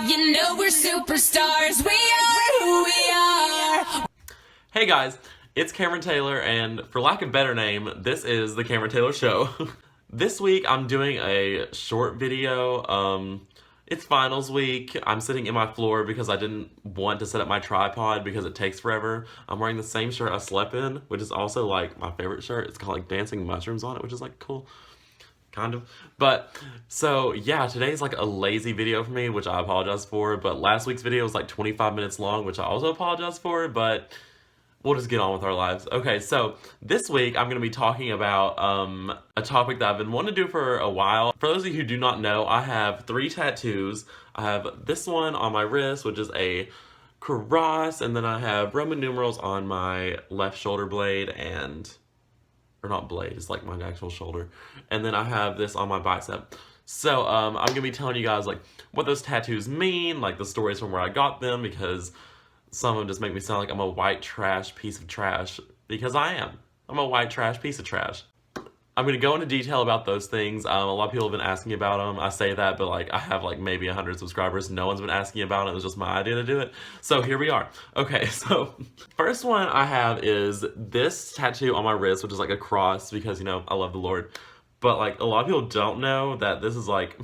You know we're superstars. We are who we are. Hey guys, it's Cameron Taylor, and for lack of a better name, this is the Cameron Taylor Show. This week I'm doing a short video. It's finals week. I'm sitting in my floor because I didn't want to set up my tripod because it takes forever. I'm wearing the same shirt I slept in, which is also like my favorite shirt. It's got like dancing mushrooms on it, which is like cool. Kind of. But, so, yeah, today's like a lazy video for me, which I apologize for, but last week's video was like 25 minutes long, which I also apologize for, but we'll just get on with our lives. Okay, so, this week I'm going to be talking about, a topic that I've been wanting to do for a while. For those of you who do not know, I have 3 tattoos. I have this one on my wrist, which is a cross, and then I have Roman numerals on my left shoulder blade, or not blade, it's like my actual shoulder. And then I have this on my bicep. So, I'm gonna be telling you guys, like, what those tattoos mean, like, the stories from where I got them, because some of them just make me sound like I'm a white trash piece of trash, because I am. I'm a white trash piece of trash. I'm gonna go into detail about those things. A lot of people have been asking about them. I say that, but like I have like maybe 100 subscribers. No one's been asking about it. It was just my idea to do it. So here we are. Okay, so first one I have is this tattoo on my wrist, which is like a cross because, you know, I love the Lord. But like a lot of people don't know that this is like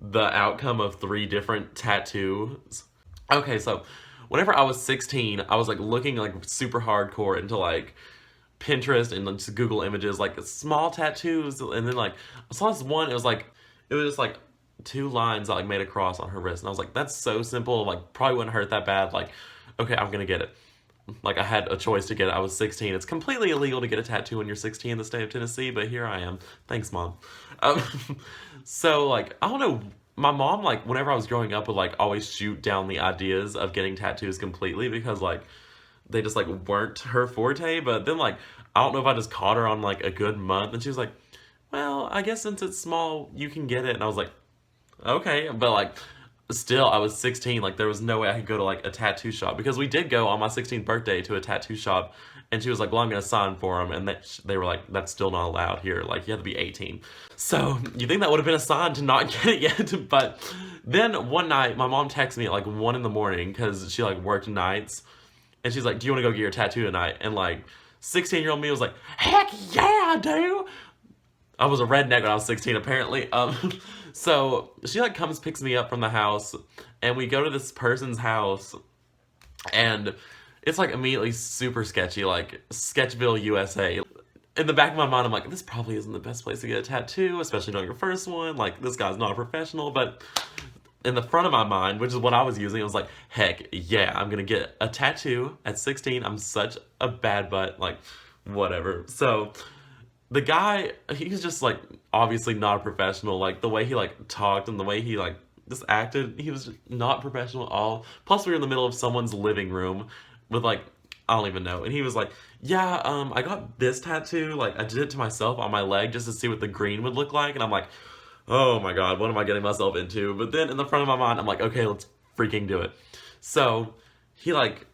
the outcome of 3 different tattoos. Okay, so whenever I was 16, I was like looking like super hardcore into like Pinterest and just Google images, like small tattoos, and then like I saw this one, it was just like 2 lines that like made a cross on her wrist, and I was like, that's so simple, like probably wouldn't hurt that bad, like okay, I'm gonna get it. Like I had a choice to get it. I was 16. It's completely illegal to get a tattoo when you're 16 in the state of Tennessee, but here I am. Thanks, Mom. Um, so like I don't know, my mom, like whenever I was growing up, would like always shoot down the ideas of getting tattoos completely because like they just like weren't her forte. But then like I don't know if I just caught her on like a good month, and she was like, well, I guess since it's small you can get it, and I was like, okay. But like still, I was 16, like there was no way I could go to like a tattoo shop, because we did go on my 16th birthday to a tattoo shop, and she was like, well, I'm gonna sign for them, and they were like, that's still not allowed here, like you have to be 18. So you think that would have been a sign to not get it yet. But then one night my mom texted me at like 1 in the morning because she like worked nights, and she's like, do you want to go get your tattoo tonight? And like 16-year-old me was like, heck yeah, I do. I was a redneck when I was 16, apparently. So she like comes, picks me up from the house, and we go to this person's house, and it's like immediately super sketchy, like Sketchville, USA. In the back of my mind, I'm like, this probably isn't the best place to get a tattoo, especially not your first one. Like, this guy's not a professional. But in the front of my mind, which is what I was using, I was like, heck yeah, I'm gonna get a tattoo at 16. I'm such a bad butt, like, whatever. So the guy, he's just like obviously not a professional. Like the way he like talked and the way he like just acted, he was just not professional at all. Plus we were in the middle of someone's living room with like, I don't even know. And he was like, yeah, I got this tattoo, like I did it to myself on my leg just to see what the green would look like. And I'm like, oh my god, what am I getting myself into? But then in the front of my mind, I'm like, okay, let's freaking do it. So he like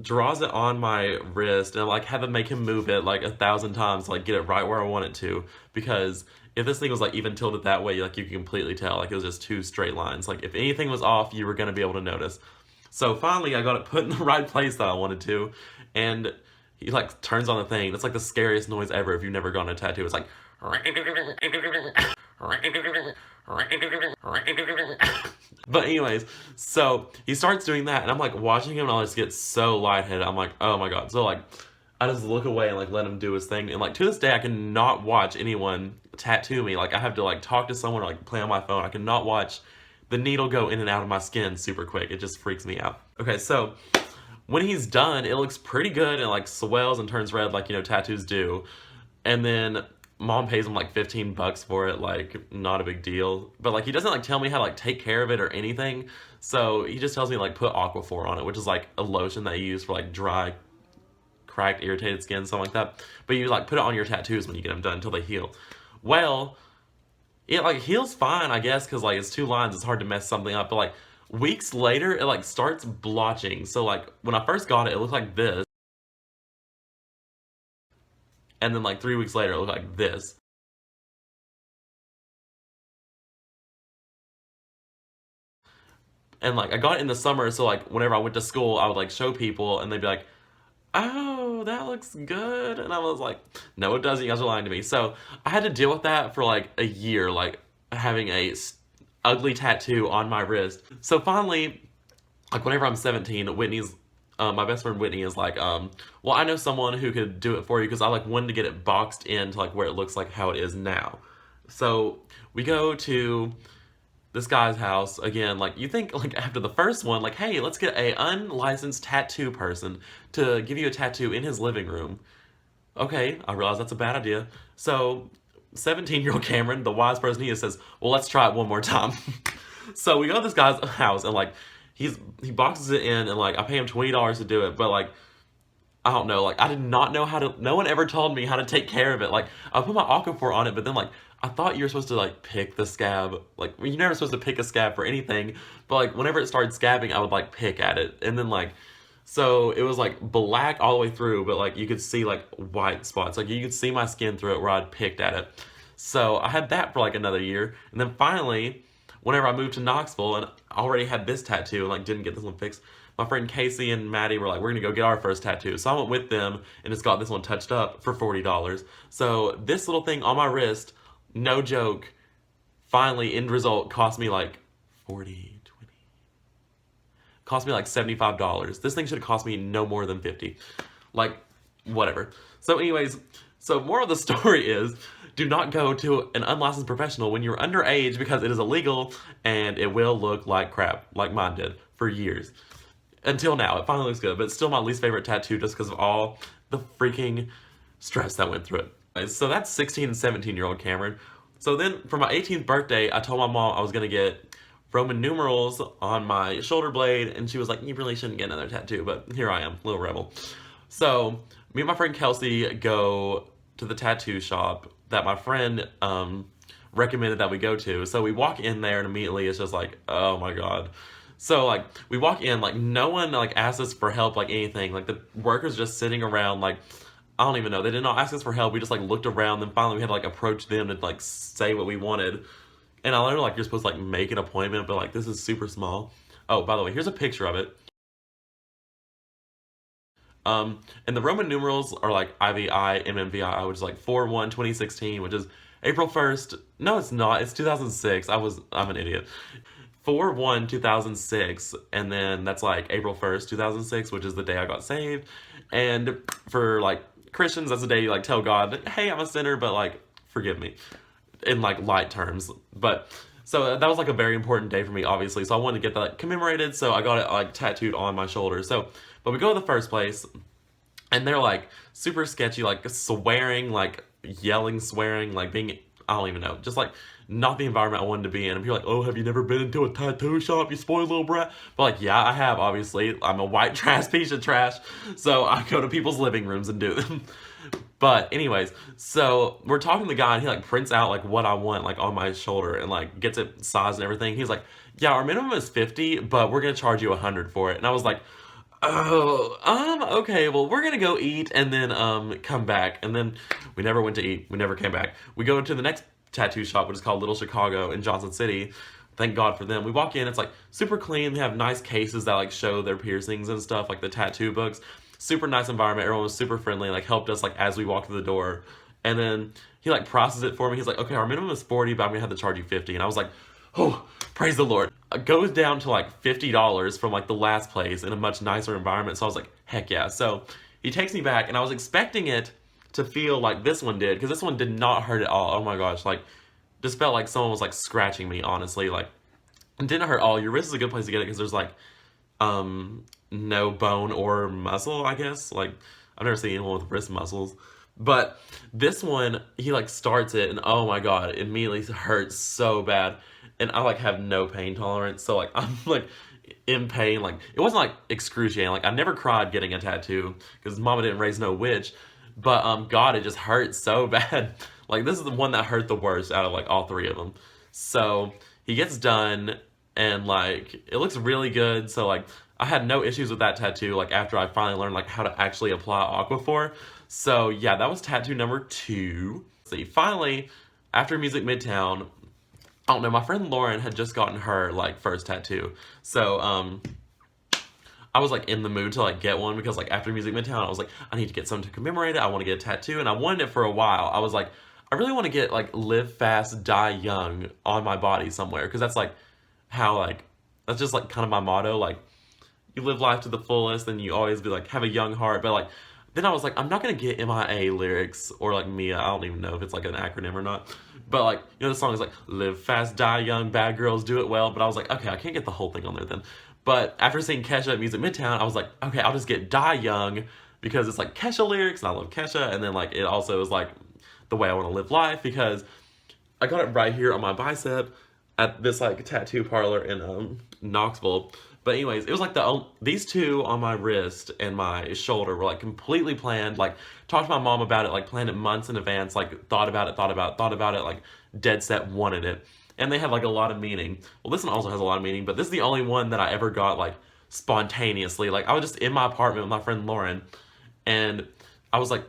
draws it on my wrist, and I like had to make him move it like 1,000 times to like get it right where I want it to, because if this thing was like even tilted that way, like you can completely tell, like it was just 2 straight lines. Like if anything was off, you were gonna be able to notice. So finally I got it put in the right place that I wanted to, and he like turns on the thing. That's like the scariest noise ever if you've never gotten a tattoo. It's like but anyways, so he starts doing that, and I'm like watching him, and I just get so lightheaded. I'm like, oh my god. So like I just look away and like let him do his thing, and like to this day I cannot watch anyone tattoo me. Like I have to like talk to someone or like play on my phone. I cannot watch the needle go in and out of my skin super quick. It just freaks me out. Okay, so when he's done, it looks pretty good and like swells and turns red like, you know, tattoos do. And then mom pays him like 15 bucks for it, like not a big deal. But like he doesn't like tell me how to like take care of it or anything. So he just tells me like put Aquaphor on it, which is like a lotion that you use for like dry, cracked, irritated skin, something like that. But you like put it on your tattoos when you get them done until they heal. Well, it like heals fine, I guess, because like it's 2 lines, it's hard to mess something up. But like weeks later, it like starts blotching. So like when I first got it, it looked like this. And then like 3 weeks later, it looked like this. And like I got it in the summer, so like whenever I went to school, I would like show people, and they'd be like, "Oh, that looks good," and I was like, "No, it doesn't. You guys are lying to me." So I had to deal with that for like a year, like having a ugly tattoo on my wrist. So finally, like whenever I'm 17, Whitney's my best friend Whitney is like, well, I know someone who could do it for you because I like wanted to get it boxed into like where it looks like how it is now. So we go to this guy's house again. Like you think like after the first one, like, hey, let's get a unlicensed tattoo person to give you a tattoo in his living room. Okay, I realize that's a bad idea. So 17-year-old Cameron, the wise person he is, says, well, let's try it one more time. So we go to this guy's house and like he boxes it in and like I pay him $20 to do it, but like I don't know, like I did not know how to, no one ever told me how to take care of it. Like I put my Aquaphor on it, but then like I thought you were supposed to like pick the scab. Like you're never supposed to pick a scab for anything, but like whenever it started scabbing, I would like pick at it. And then like, so it was like black all the way through, but like you could see like white spots. Like you could see my skin through it where I'd picked at it. So I had that for like another year. And then finally, whenever I moved to Knoxville and I already had this tattoo and like didn't get this one fixed, my friend Casey and Maddie were like, we're gonna go get our first tattoo. So I went with them and just got this one touched up for $40. So this little thing on my wrist, no joke, finally end result cost me like 40, 20, cost me like $75. This thing should have cost me no more than 50. Like, whatever. So anyways, so moral of the story is, do not go to an unlicensed professional when you're underage because it is illegal and it will look like crap, like mine did for years. Until now, it finally looks good, but it's still my least favorite tattoo just because of all the freaking stress that went through it. So that's 16 and 17-year-old Cameron. So then for my 18th birthday, I told my mom I was going to get Roman numerals on my shoulder blade, and she was like, you really shouldn't get another tattoo, but here I am, little rebel. So me and my friend Kelsey go to the tattoo shop that my friend recommended that we go to. So we walk in there and immediately it's just like, oh my god. So like we walk in, like no one like asked us for help, like anything. Like the workers just sitting around, like I don't even know. They did not ask us for help. We just like looked around. Then finally we had to like approach them to like say what we wanted. And I learned like you're supposed to like make an appointment, but like this is super small. Oh, by the way, here's a picture of it. And the Roman numerals are like IVI, MMVI, which is like 4/1/2016, which is April 1st. No, it's not. It's 2006. I'm an idiot. 4/1/2006, and then that's like April 1st, 2006, which is the day I got saved. And for like Christians, that's the day you like tell God, hey, I'm a sinner, but like forgive me, in like light terms. But so that was like a very important day for me, obviously. So I wanted to get that like commemorated, so I got it like tattooed on my shoulder. So, but we go to the first place, and they're like super sketchy, like swearing, like yelling, swearing, like being, I don't even know, just like not the environment I wanted to be in. And people are like, oh, have you never been into a tattoo shop, you spoiled little brat? But like, yeah, I have, obviously. I'm a white trash piece of trash, so I go to people's living rooms and do them. But anyways, so we're talking to the guy and he like prints out like what I want like on my shoulder and like gets it sized and everything. He's like, yeah, our minimum is 50, but we're gonna charge you 100 for it. And I was like, oh, okay, well, we're gonna go eat and then come back. And then we never went to eat. We never came back. We go to the next tattoo shop, which is called Little Chicago in Johnson City. Thank God for them. We walk in, it's like super clean. They have nice cases that like show their piercings and stuff, like the tattoo books. Super nice environment. Everyone was super friendly, like helped us like as we walked through the door. And then he like processed it for me. He's like, okay, our minimum is 40, but I'm gonna have to charge you 50. And I was like, oh, praise the Lord. It goes down to like $50 from like the last place in a much nicer environment. So I was like, heck yeah. So he takes me back and I was expecting it to feel like this one did, because this one did not hurt at all. Oh my gosh, like just felt like someone was like scratching me, honestly. Like it didn't hurt at all. Your wrist is a good place to get it because there's like no bone or muscle, I guess. Like I've never seen anyone with wrist muscles. But this one, he like starts it and oh my god, it immediately hurts so bad. And I like have no pain tolerance, so like I'm like in pain. Like it wasn't like excruciating. Like I never cried getting a tattoo because mama didn't raise no witch. But god, it just hurt so bad. Like this is the one that hurt the worst out of like all three of them. So he gets done and like it looks really good. So like I had no issues with that tattoo like after I finally learned like how to actually apply Aquaphor. So yeah, that was tattoo number 2. See, finally, after Music Midtown, I don't know, my friend Lauren had just gotten her, like, first tattoo. So, I was, like, in the mood to, like, get one because, like, after Music Midtown, I was like, I need to get something to commemorate it. I want to get a tattoo, and I wanted it for a while. I was like, I really want to get, like, live fast, die young on my body somewhere, because that's, like, how, like, that's just, like, kind of my motto. Like, you live life to the fullest, and you always be, like, have a young heart, but, like, then I was like, I'm not gonna get MIA lyrics or, like, Mia. I don't even know if it's, like, an acronym or not. But, like, you know, the song is like, live fast, die young, bad girls do it well. But I was like, okay, I can't get the whole thing on there then. But after seeing Kesha at Music Midtown, I was like, okay, I'll just get die young because it's, like, Kesha lyrics, and I love Kesha. And then, like, it also is, like, the way I want to live life because I got it right here on my bicep at this, like, tattoo parlor in Knoxville. But anyways, it was like these two on my wrist and my shoulder were, like, completely planned. Like, talked to my mom about it, like, planned it months in advance, like, thought about it, like, dead set wanted it. And they had, like, a lot of meaning. Well, this one also has a lot of meaning, but this is the only one that I ever got, like, spontaneously. Like, I was just in my apartment with my friend Lauren, and I was like,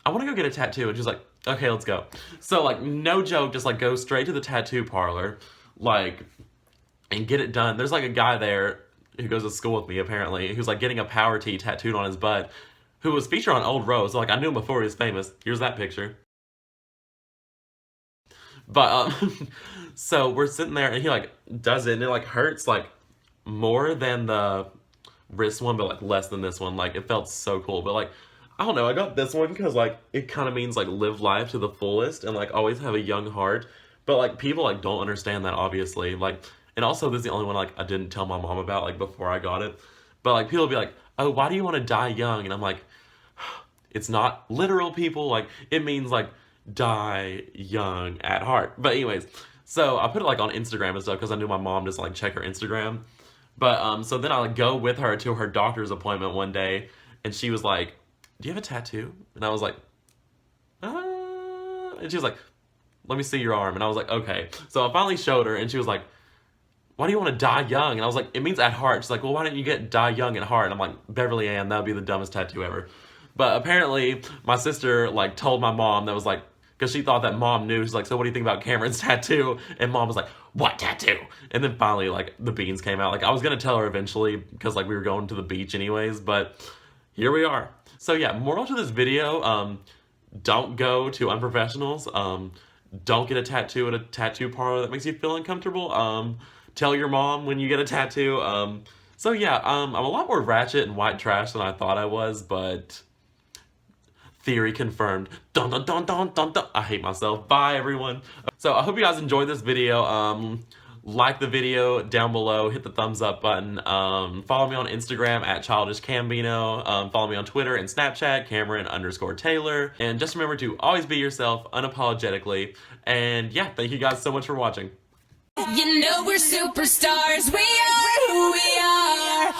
I want to go get a tattoo. And she's like, okay, let's go. So, like, no joke, just, like, go straight to the tattoo parlor, like, and get it done. There's, like, a guy there who goes to school with me, apparently, who's, like, getting a power tee tattooed on his butt, who was featured on Old Rose. So, like, I knew him before he was famous. Here's that picture. But, so we're sitting there, and he, like, does it, and it, like, hurts, like, more than the wrist one, but, like, less than this one. Like, it felt so cool. But, like, I don't know, I got this one because, like, it kind of means, like, live life to the fullest and, like, always have a young heart. But, like, people, like, don't understand that, obviously. Like, and also, this is the only one, like, I didn't tell my mom about, like, before I got it. But, like, people will be like, oh, why do you want to die young? And I'm like, it's not literal, people. Like, it means, like, die young at heart. But anyways, so I put it, like, on Instagram and stuff because I knew my mom just, like, check her Instagram. But, so then I, like, go with her to her doctor's appointment one day, and she was like, do you have a tattoo? And I was like, and she was like, let me see your arm. And I was like, okay. So I finally showed her, and she was like, why do you want to die young? And I was like, it means at heart. She's like, well, why don't you get die young at heart? And I'm like, Beverly Ann, that would be the dumbest tattoo ever. But apparently, my sister, like, told my mom that was like, because she thought that mom knew. She's like, so what do you think about Kameron's tattoo? And mom was like, what tattoo? And then finally, like, the beans came out. Like, I was going to tell her eventually because, like, we were going to the beach anyways, but here we are. So yeah, moral to this video, don't go to unprofessionals. Don't get a tattoo at a tattoo parlor that makes you feel uncomfortable. Tell your mom when you get a tattoo. So yeah, I'm a lot more ratchet and white trash than I thought I was, but theory confirmed. Dun dun dun dun dun dun. I hate myself. Bye, everyone. So I hope you guys enjoyed this video. Like the video down below. Hit the thumbs up button. Follow me on Instagram at ChildishCambino. Follow me on Twitter and Snapchat, Kameron_Taylor. And just remember to always be yourself unapologetically. And yeah, thank you guys so much for watching. You know we're superstars. We are who we are.